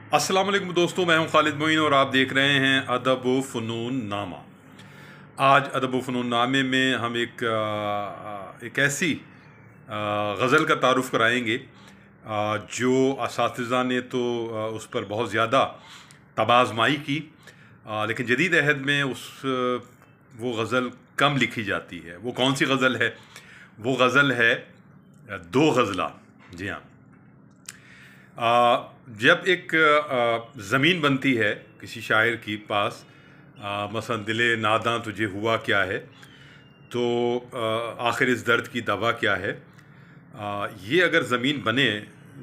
अस्सलाम वालेकुम दोस्तों, मैं हूं खालिद मोइन और आप देख रहे हैं अदब व फ़नून नामा। आज अदब व फ़नून नामे में हम एक ऐसी गज़ल का तारुफ़ कराएंगे जो असातिज़ा ने तो उस पर बहुत ज़्यादा तबाज़माई की, लेकिन जदीद अहद में वो गज़ल कम लिखी जाती है। वो कौन सी गज़ल है? वो गज़ल है दो गज़ला। जी हाँ। जब एक ज़मीन बनती है किसी शायर की पास, मसलन दिले नादां तुझे हुआ क्या है, तो आखिर इस दर्द की दवा क्या है। ये अगर ज़मीन बने,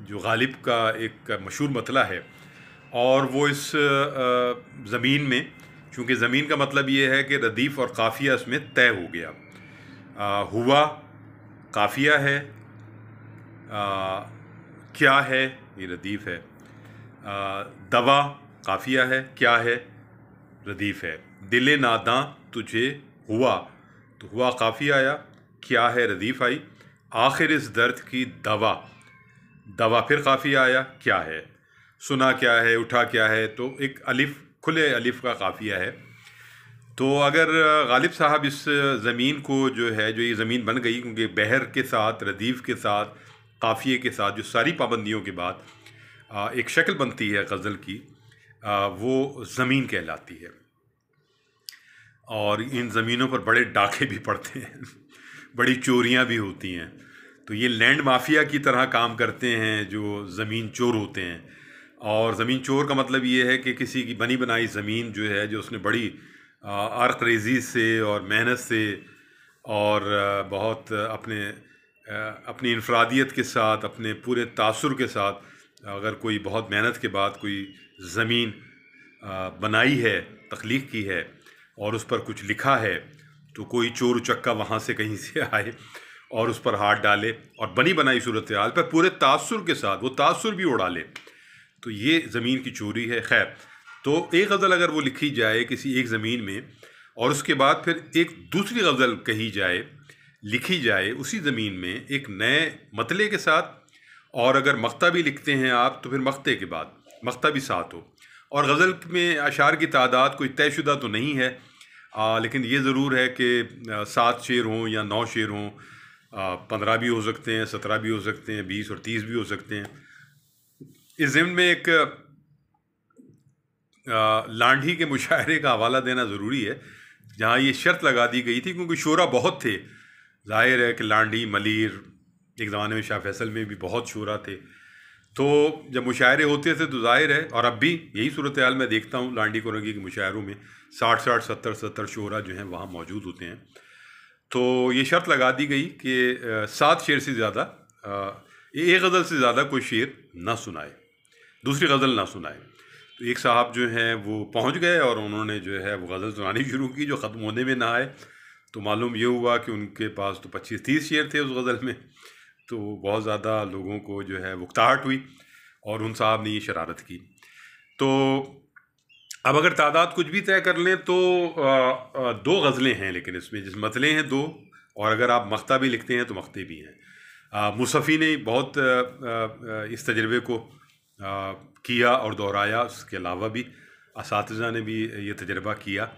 जो गालिब का एक मशहूर मतला है, और वो इस ज़मीन में, चूँकि ज़मीन का मतलब ये है कि रदीफ़ और काफ़िया इसमें तय हो गया। हुआ काफ़िया है, क्या है ये रदीफ़ है, दवा काफ़िया है, क्या है रदीफ़ है। दिले नादां तुझे हुआ, तो हुआ काफ़िया आया, क्या है रदीफ़ आई। आखिर इस दर्द की दवा, दवा फिर काफ़िया आया, क्या है। सुना क्या है, उठा क्या है, तो एक अलिफ, खुले अलिफ का काफ़िया है। तो अगर गालिब साहब इस ज़मीन को जो है, जो ये ज़मीन बन गई, क्योंकि बहर के साथ, रदीफ़ के साथ, काफ़िए के साथ, जो सारी पाबंदियों के बाद एक शक्ल बनती है गज़ल की, वो ज़मीन कहलाती है। और इन ज़मीनों पर बड़े डाके भी पड़ते हैं बड़ी चोरियां भी होती हैं। तो ये लैंड माफिया की तरह काम करते हैं जो ज़मीन चोर होते हैं। और ज़मीन चोर का मतलब ये है कि किसी की बनी बनाई ज़मीन जो है, जो उसने बड़ी अर्क रेज़ी से और मेहनत से और बहुत अपनी इनफरादियत के साथ, अपने पूरे तासुर के साथ, अगर कोई बहुत मेहनत के बाद कोई ज़मीन बनाई है, तख्लीक की है और उस पर कुछ लिखा है, तो कोई चोर उचक्का वहाँ से कहीं से आए और उस पर हाथ डाले और बनी बनाई सूरत हाल पर पूरे तासुर के साथ वो तासुर भी उड़ा ले, तो ये ज़मीन की चोरी है। खैर, तो एक गज़ल अगर वो लिखी जाए किसी एक ज़मीन में, और उसके बाद फिर एक दूसरी गज़ल कही जाए, लिखी जाए उसी ज़मीन में एक नए मतले के साथ, और अगर मक्ता भी लिखते हैं आप, तो फिर मक्ते के बाद मक्ता भी साथ हो। और गज़ल में अशार की तादाद कोई तयशुदा तो नहीं है, लेकिन ये ज़रूर है कि 7 शेर हों या 9 शेर हों, 15 भी हो सकते हैं, 17 भी हो सकते हैं, 20 और 30 भी हो सकते हैं। इस ज़िम्न में एक लांढी के मुशायरे का हवाला देना ज़रूरी है, जहाँ ये शर्त लगा दी गई थी, क्योंकि शोरा बहुत थे। जाहिर है कि लांढी, मलीर, एक ज़माने में शाह फैसल में भी बहुत शोरा थे। तो जब मुशायरे होते थे तो जाहिर है, और अब भी यही सूरत हाल मैं देखता हूँ लांडी कोरंगी के मुशायरों में 60-60, 70-70 शोरा जो हैं वहाँ मौजूद होते हैं। तो ये शर्त लगा दी गई कि 7 शेर से ज़्यादा, एक गज़ल से ज़्यादा कोई शेर ना सुनाए, दूसरी गज़ल ना सुनाए। तो एक साहब जो हैं वो पहुँच गए और उन्होंने जो है वो गज़ल सुनानी शुरू की, जो ख़त्म होने में ना आए। तो मालूम ये हुआ कि उनके पास तो 25-30 शेर थे उस गज़ल में। तो बहुत ज़्यादा लोगों को जो है उकताहट हुई और उन साहब ने ये शरारत की। तो अब अगर तादाद कुछ भी तय कर लें तो 2 गज़लें हैं, लेकिन इसमें जिस मतले हैं 2, और अगर आप मख्ता भी लिखते हैं तो मख्ते भी हैं। मुसफ़ी ने बहुत इस तजर्बे को किया और दोहराया, उसके अलावा भी असातिज़ा ने भी ये तजर्बा किया।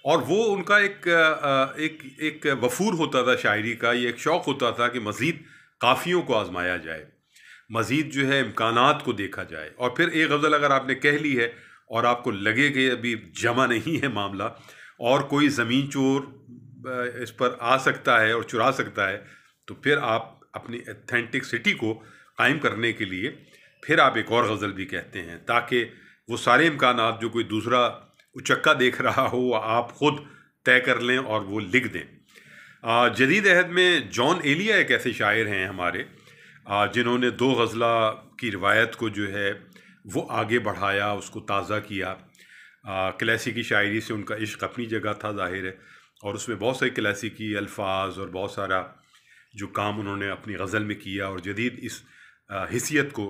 और वो उनका एक वफूर होता था शायरी का, ये एक शौक़ होता था कि मज़ीद काफ़ियों को आज़माया जाए, मज़ीद जो है इम्कानात को देखा जाए। और फिर एक गज़ल अगर आपने कह ली है और आपको लगे कि अभी जमा नहीं है मामला, और कोई ज़मीन चोर इस पर आ सकता है और चुरा सकता है, तो फिर आप अपनी एथेंटिसिटी को कायम करने के लिए फिर आप एक और गज़ल भी कहते हैं, ताकि वो सारे इम्कानात जो कोई दूसरा उचक्का देख रहा हो आप ख़ुद तय कर लें और वो लिख दें। जदीद अहद में जॉन एलिया एक ऐसे शायर हैं हमारे, जिन्होंने 2 गज़ला की रिवायत को जो है वो आगे बढ़ाया, उसको ताज़ा किया। क्लासिकी शायरी से उनका इश्क अपनी जगह था ज़ाहिर है, और उसमें बहुत सारे क्लासिकी अल्फाज और बहुत सारा जो काम उन्होंने अपनी गज़ल में किया, और जदीद इस हिस्सियत को,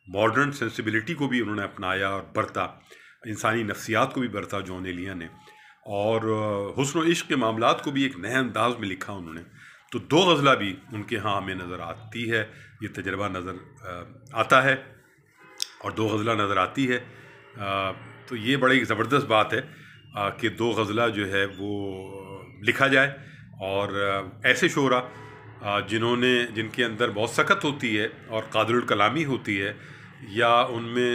मॉडर्न सेंसिबिलिटी को भी उन्होंने अपनाया और बरता, इंसानी नफ्सियात को भी बरता जॉन एलिया ने, और हुस्न इश्क के मामलात को भी एक नए अंदाज में लिखा उन्होंने। तो 2 गज़ला भी उनके यहाँ हमें नज़र आती है, ये तजर्बा नज़र आता है। और 2 गज़ला नज़र आती है। तो ये बड़ी ज़बरदस्त बात है कि 2 गज़ला जो है वो लिखा जाए। और ऐसे शोरा जिनके अंदर बहुत सख्त होती है और क़ादिरुल कलामी होती है, या उनमें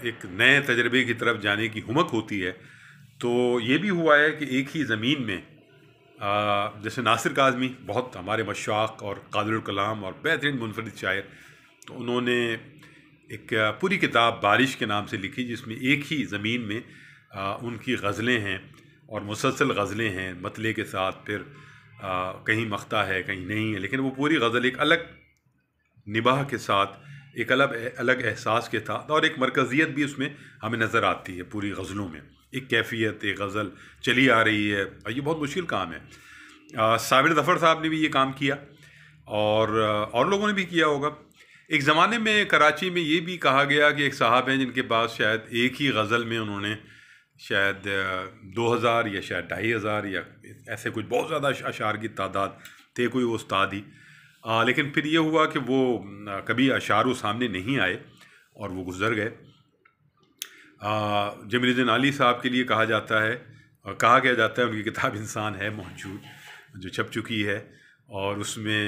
एक नए तजर्बे की तरफ जाने की हुमक होती है। तो ये भी हुआ है कि एक ही ज़मीन में जैसे नासिर काज़मी बहुत हमारे मशाक़ और क़ादिरुल कलाम और बेहतरीन मुनफ़रिद शायर, तो उन्होंने एक पूरी किताब बारिश के नाम से लिखी, जिसमें एक ही ज़मीन में उनकी गज़लें हैं और मुसलसल गज़लें हैं मतले के साथ। फिर कहीं मख्ता है कहीं नहीं है, लेकिन वो पूरी गज़ल एक अलग निबाह के साथ, एक अलग एहसास के साथ, और एक मरकज़ियत भी उसमें हमें नज़र आती है पूरी गज़लों में। एक कैफियत, एक गज़ल चली आ रही है, और ये बहुत मुश्किल काम है। साबिर ज़फ़र साहब ने भी ये काम किया और लोगों ने भी किया होगा। एक ज़माने में कराची में ये भी कहा गया कि एक साहब हैं जिनके पास शायद एक ही गज़ल में उन्होंने शायद 2000 या शायद 2500 या ऐसे कुछ बहुत ज़्यादा अशार की तादाद थे, कोई वो उस्ताद ही। लेकिन फिर ये हुआ कि वो कभी अशार सामने नहीं आए और वो गुज़र गए। जमीलुद्दीन आली साहब के लिए कहा गया जाता है उनकी किताब इंसान है मौजूद, जो छप चुकी है, और उसमें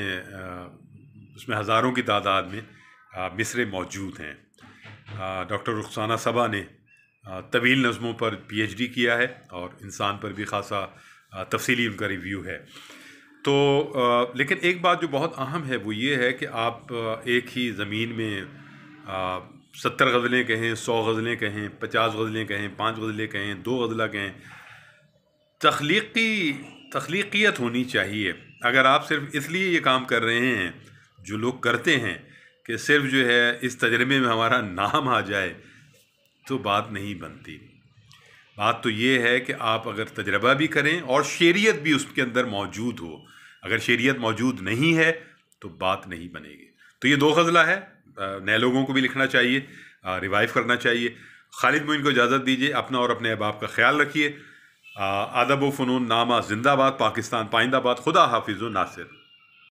हज़ारों की तादाद में मिसरे मौजूद हैं। डॉक्टर रुखसाना सबा ने तवील नज़मों पर PhD किया है और इंसान पर भी ख़ासा तफसीली उनका रिव्यू है। तो लेकिन एक बात जो बहुत अहम है वो ये है कि आप एक ही ज़मीन में 70 गज़लें कहें, 100 गज़लें कहें, 50 गज़लें कहें, 5 गज़लें कहें, 2 गज़ला कहें, तख्लीक़ियत होनी चाहिए। अगर आप सिर्फ इसलिए ये काम कर रहे हैं जो लोग करते हैं कि सिर्फ जो है इस तजर्बे में हमारा नाम आ जाए, तो बात नहीं बनती। बात तो ये है कि आप अगर तजर्बा भी करें और शेरियत भी उसके अंदर मौजूद हो। अगर शेरियत मौजूद नहीं है तो बात नहीं बनेगी। तो ये 2 गज़ला है, नए लोगों को भी लिखना चाहिए, रिवाइव करना चाहिए। खालिद मोइन को इजाज़त दीजिए। अपना और अपने अहबाब का ख्याल रखिए। अदब व फ़नून नामा जिंदाबाद, पाकिस्तान पाइंदाबाद। खुदा हाफिज़ नासिर।